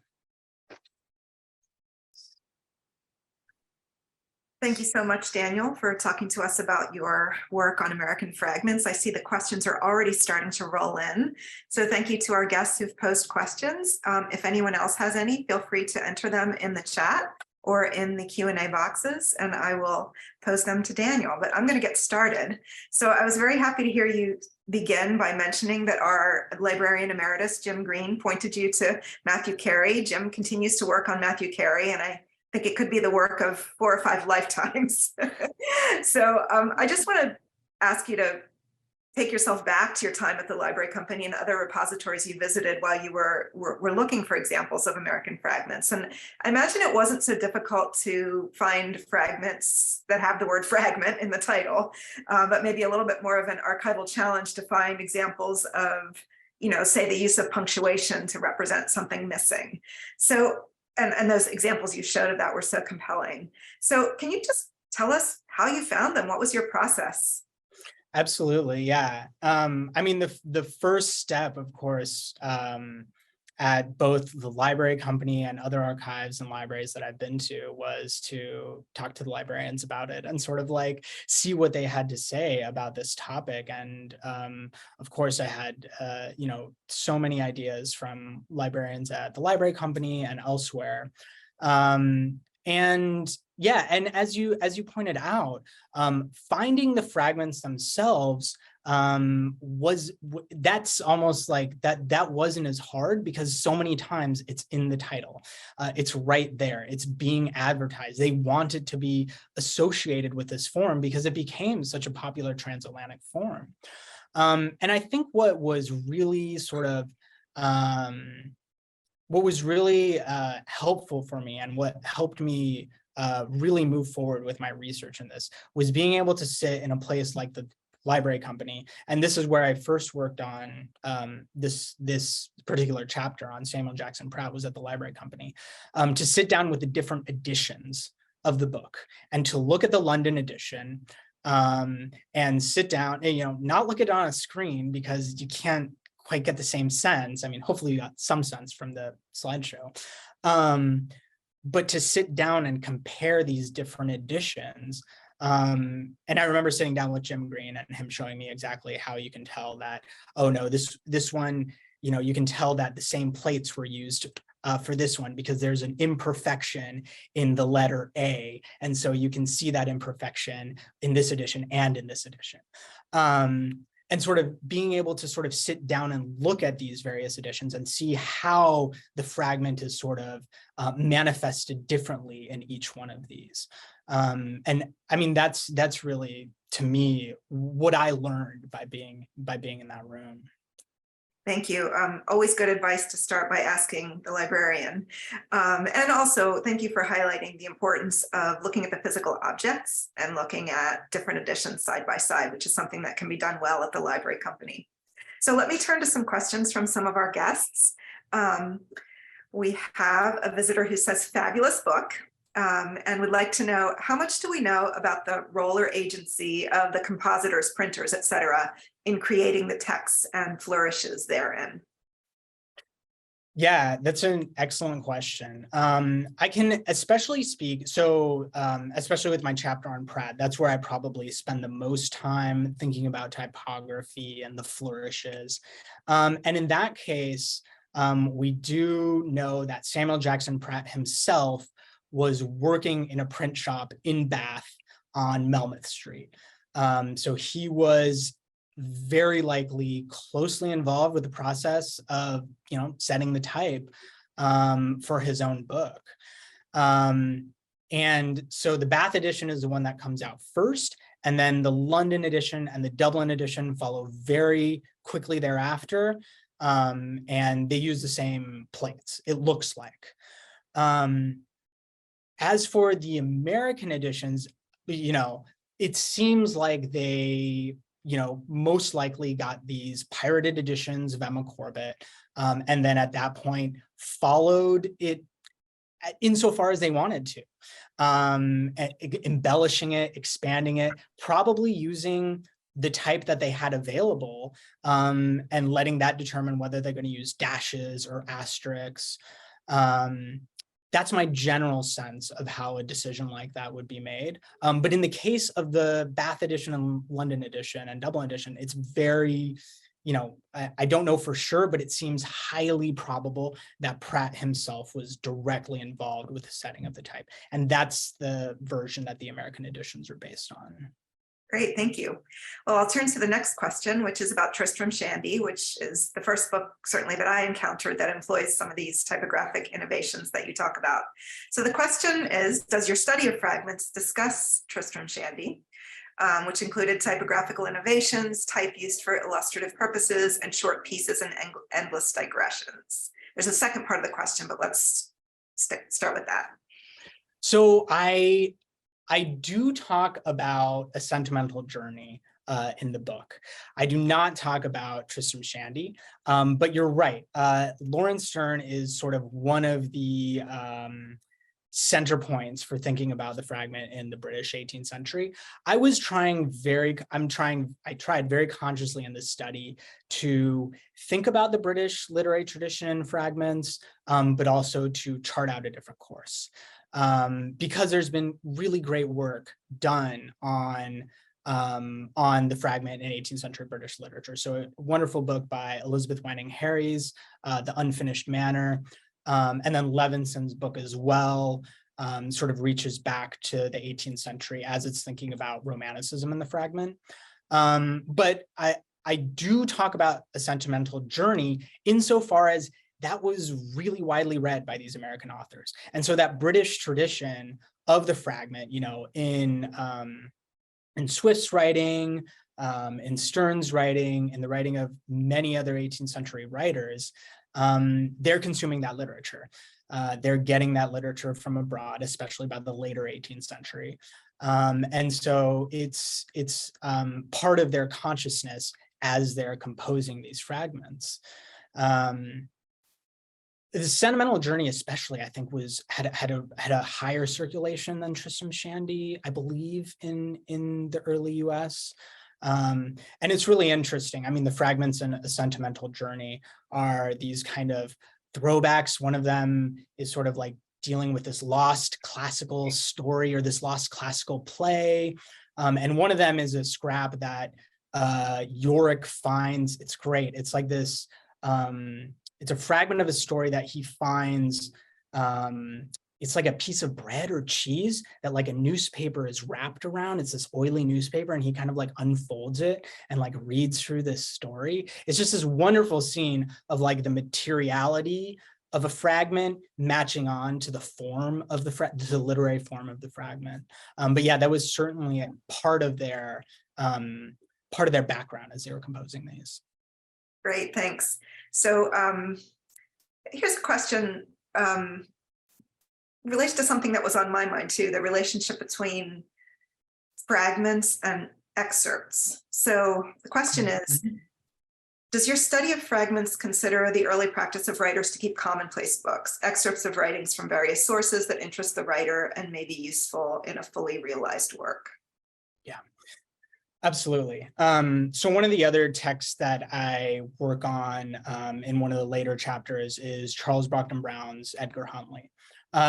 Thank you so much, Daniel, for talking to us about your work on American Fragments. I see the questions are already starting to roll in. So thank you to our guests who've posed questions. If anyone else has any, feel free to enter them in the chat or in the Q&A boxes, and I will pose them to Daniel. But I'm going to get started. So I was very happy to hear you begin by mentioning that our librarian emeritus, Jim Green, pointed you to Matthew Carey. Jim continues to work on Matthew Carey, and I think it could be the work of 4 or 5 lifetimes. So I just want to ask you to take yourself back to your time at the Library Company and other repositories you visited while you were looking for examples of American fragments. And I imagine it wasn't so difficult to find fragments that have the word fragment in the title, but maybe a little bit more of an archival challenge to find examples of, say, the use of punctuation to represent something missing. So and those examples you showed of that were so compelling. So can you just tell us how you found them? What was your process? Absolutely, yeah. I mean, the first step, of course, at both the library company and other archives and libraries that I've been to was to talk to the librarians about it and sort of like see what they had to say about this topic. And of course, I had so many ideas from librarians at the library company and elsewhere. And yeah, and as you pointed out, finding the fragments themselves that's almost like that wasn't as hard because so many times it's in the title. It's right there. It's being advertised. They want it to be associated with this form because it became such a popular transatlantic form. And I think what was really helpful for me and what helped me really move forward with my research in this was being able to sit in a place like the library company. And this is where I first worked on this particular chapter on Samuel Jackson Pratt was at the library company, to sit down with the different editions of the book and to look at the London edition and sit down and, not look at it on a screen because you can't quite get the same sense. I mean, hopefully you got some sense from the slideshow. But to sit down and compare these different editions. And I remember sitting down with Jim Green and him showing me exactly how you can tell that, oh no, this one, you can tell that the same plates were used for this one because there's an imperfection in the letter A. And so you can see that imperfection in this edition and in this edition. And sort of being able to sort of sit down and look at these various editions and see how the fragment is sort of manifested differently in each one of these. And I mean, that's really, to me, what I learned by being in that room. Thank you. Always good advice to start by asking the librarian. And also, thank you for highlighting the importance of looking at the physical objects and looking at different editions side by side, which is something that can be done well at the library company. So let me turn to some questions from some of our guests. We have a visitor who says, fabulous book, and would like to know, how much do we know about the role or agency of the compositors, printers, et cetera, in creating the texts and flourishes therein? Yeah, that's an excellent question. I can especially speak, especially with my chapter on Pratt, that's where I probably spend the most time thinking about typography and the flourishes. And in that case, we do know that Samuel Jackson Pratt himself was working in a print shop in Bath on Melmoth Street. So he was very likely closely involved with the process of, setting the type for his own book. And so the Bath edition is the one that comes out first, and then the London edition and the Dublin edition follow very quickly thereafter. And they use the same plates, it looks like. As for the American editions, it seems like they, most likely got these pirated editions of Emma Corbett, and then at that point followed it insofar as they wanted to, embellishing it, expanding it, probably using the type that they had available, and letting that determine whether they're going to use dashes or asterisks. That's my general sense of how a decision like that would be made. But in the case of the Bath edition and London edition and Dublin edition, it's very, I don't know for sure, but it seems highly probable that Pratt himself was directly involved with the setting of the type. And that's the version that the American editions are based on. Great, thank you. Well, I'll turn to the next question, which is about Tristram Shandy, which is the first book, certainly, that I encountered that employs some of these typographic innovations that you talk about. So the question is, does your study of fragments discuss Tristram Shandy, which included typographical innovations, type used for illustrative purposes, and short pieces and endless digressions? There's a second part of the question, but let's start with that. So I do talk about a sentimental journey in the book. I do not talk about Tristram Shandy, but you're right. Lawrence Sterne is sort of one of the center points for thinking about the fragment in the British 18th century. I tried very consciously in this study to think about the British literary tradition and fragments, but also to chart out a different course. Because there's been really great work done on the fragment in 18th century British literature. So a wonderful book by Elizabeth Wanning Harries, The Unfinished Manner, and then Levinson's book as well, sort of reaches back to the 18th century as it's thinking about Romanticism in the fragment. But I do talk about A Sentimental Journey insofar as that was really widely read by these American authors. And so that British tradition of the fragment, in Swift's writing, in Sterne's writing, in the writing of many other 18th century writers, they're consuming that literature. They're getting that literature from abroad, especially by the later 18th century. And so it's part of their consciousness as they're composing these fragments. The Sentimental Journey, especially, I think, had a higher circulation than Tristram Shandy, I believe, in the early U.S. And it's really interesting. I mean, the fragments in A Sentimental Journey are these kind of throwbacks. One of them is sort of like dealing with this lost classical story or this lost classical play. And one of them is a scrap that Yorick finds. It's great. It's like this, it's a fragment of a story that he finds. It's like a piece of bread or cheese that like a newspaper is wrapped around. It's this oily newspaper, and he kind of like unfolds it and like reads through this story. It's just this wonderful scene of like the materiality of a fragment matching on to the form of the literary form of the fragment. But yeah, that was certainly part of their background as they were composing these. Great, thanks. So here's a question relates to something that was on my mind too, the relationship between fragments and excerpts. So the question is, does your study of fragments consider the early practice of writers to keep commonplace books, excerpts of writings from various sources that interest the writer and may be useful in a fully realized work? Yeah, absolutely. So one of the other texts that I work on in one of the later chapters is Charles Brockden Brown's Edgar Huntley.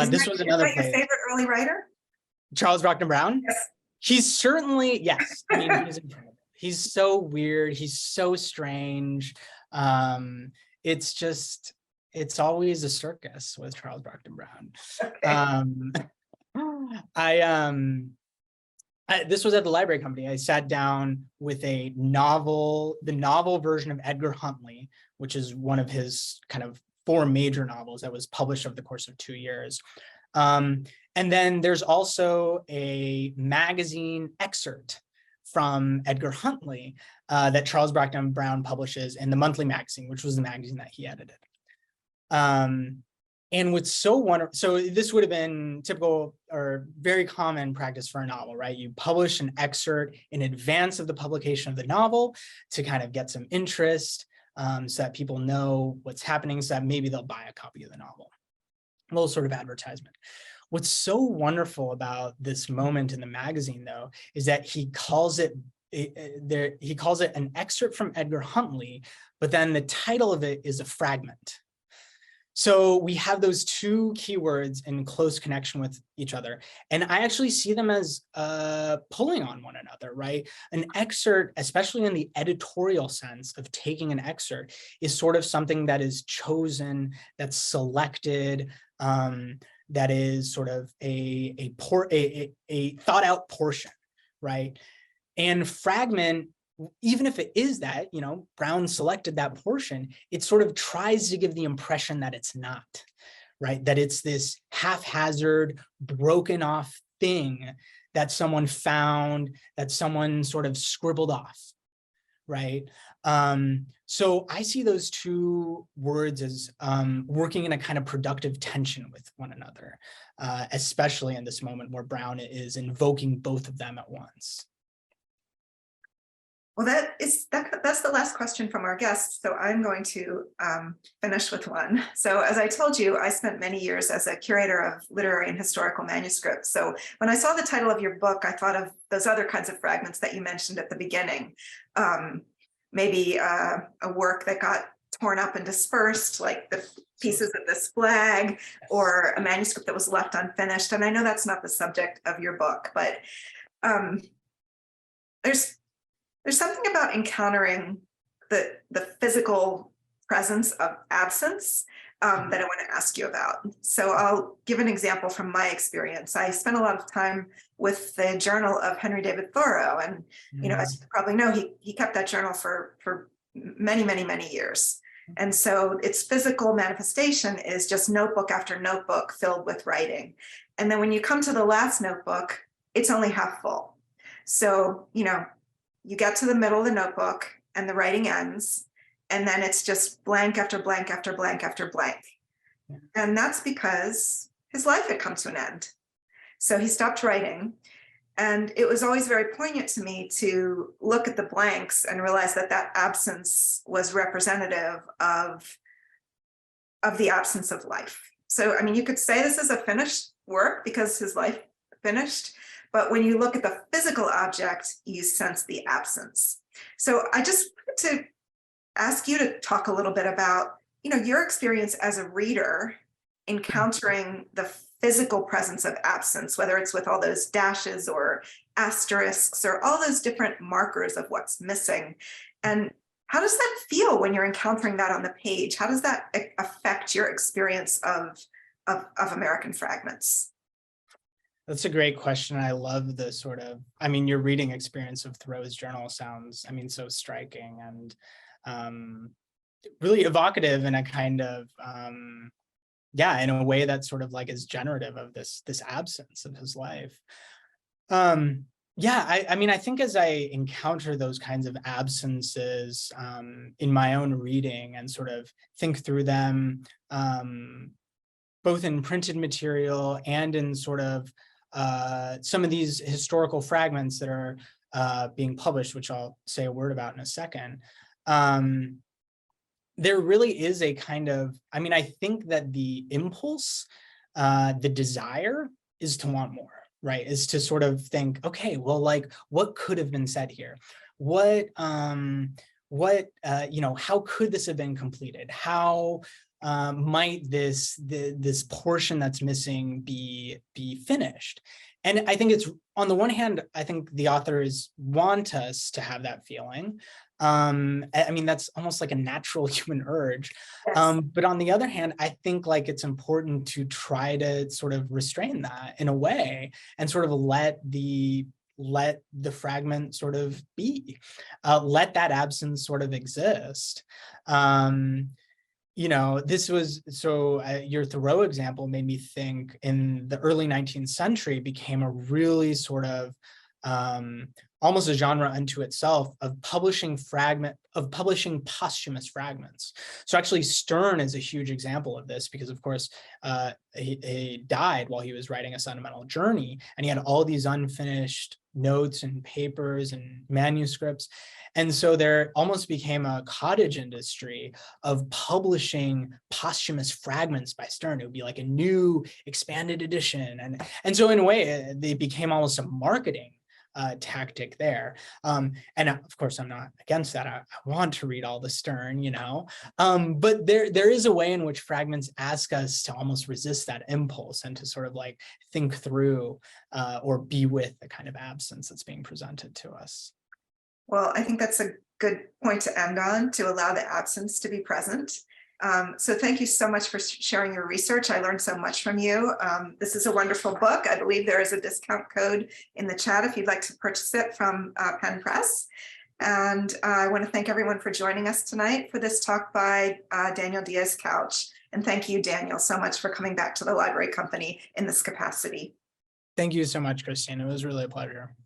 This was another place. Your favorite early writer? Charles Brockden Brown? Yes. He's certainly, yes. I mean, he's incredible. He's so weird. He's so strange. It's always a circus with Charles Brockden Brown. Okay. This was at the library company. I sat down with the novel version of Edgar Huntley, which is one of his kind of 4 major novels that was published over the course of 2 years. And then there's also a magazine excerpt from Edgar Huntley that Charles Brockden Brown publishes in the Monthly Magazine, which was the magazine that he edited. And what's so wonderful, so this would have been typical or very common practice for a novel, right? You publish an excerpt in advance of the publication of the novel to kind of get some interest, so that people know what's happening, so that maybe they'll buy a copy of the novel. A little sort of advertisement. What's so wonderful about this moment in the magazine, though, is that he calls it an excerpt from Edgar Huntley, but then the title of it is a fragment. So we have those 2 keywords in close connection with each other. And I actually see them as pulling on one another, right? An excerpt, especially in the editorial sense of taking an excerpt, is sort of something that is chosen, that's selected, that is sort of a thought out portion, right? And fragment, even if it is that, Brown selected that portion, it sort of tries to give the impression that it's not, right? That it's this haphazard, broken off thing that someone found, that someone sort of scribbled off, right? So I see those 2 words as working in a kind of productive tension with one another, especially in this moment where Brown is invoking both of them at once. Well, that's the last question from our guests. So I'm going to finish with one. So as I told you, I spent many years as a curator of literary and historical manuscripts. So when I saw the title of your book, I thought of those other kinds of fragments that you mentioned at the beginning. Maybe a work that got torn up and dispersed, like the pieces of this flag, or a manuscript that was left unfinished. And I know that's not the subject of your book, but there's something about encountering the physical presence of absence that I want to ask you about. So I'll give an example from my experience. I spent a lot of time with the Journal of Henry David Thoreau, and as you probably know, he kept that journal for many years. And so its physical manifestation is just notebook after notebook filled with writing. And then when you come to the last notebook, it's only half full. So, you get to the middle of the notebook and the writing ends, and then it's just blank after blank after blank after blank. Yeah. And that's because his life had come to an end. So he stopped writing. And it was always very poignant to me to look at the blanks and realize that that absence was representative of the absence of life. So, I mean, you could say this is a finished work because his life finished, but when you look at the physical object, you sense the absence. So I just wanted to ask you to talk a little bit about, your experience as a reader encountering the physical presence of absence, whether it's with all those dashes or asterisks or all those different markers of what's missing. And how does that feel when you're encountering that on the page? How does that affect your experience of American Fragments? That's a great question. I love the your reading experience of Thoreau's journal sounds, so striking and really evocative in a kind of, in a way that sort of like is generative of this absence of his life. I think as I encounter those kinds of absences in my own reading and sort of think through them, both in printed material and in sort of some of these historical fragments that are being published, which I'll say a word about in a second. There really is a kind of, I think that the impulse, the desire is to want more, right? Is to sort of think, okay, well, like what could have been said here? How could this have been completed? How might this portion that's missing be finished? And I think it's, on the one hand, I think the authors want us to have that feeling. That's almost like a natural human urge. Yes. But on the other hand, I think like it's important to try to sort of restrain that in a way and sort of let the fragment sort of be, let that absence sort of exist. This was, your Thoreau example made me think in the early 19th century became a really sort of almost a genre unto itself of publishing posthumous fragments. So actually Sterne is a huge example of this because of course he died while he was writing A Sentimental Journey, and he had all these unfinished notes and papers and manuscripts. And so there almost became a cottage industry of publishing posthumous fragments by Sterne. It would be like a new expanded edition. And so in a way, they became almost a marketing tactic there. And of course, I'm not against that. I want to read all the Sterne, but there is a way in which fragments ask us to almost resist that impulse and to sort of like think through or be with the kind of absence that's being presented to us. Well, I think that's a good point to end on, to allow the absence to be present. So thank you so much for sharing your research. I learned so much from you. This is a wonderful book. I believe there is a discount code in the chat if you'd like to purchase it from Penn Press. And I want to thank everyone for joining us tonight for this talk by Daniel Diez Couch. And thank you, Daniel, so much for coming back to the Library Company in this capacity. Thank you so much, Christine. It was really a pleasure.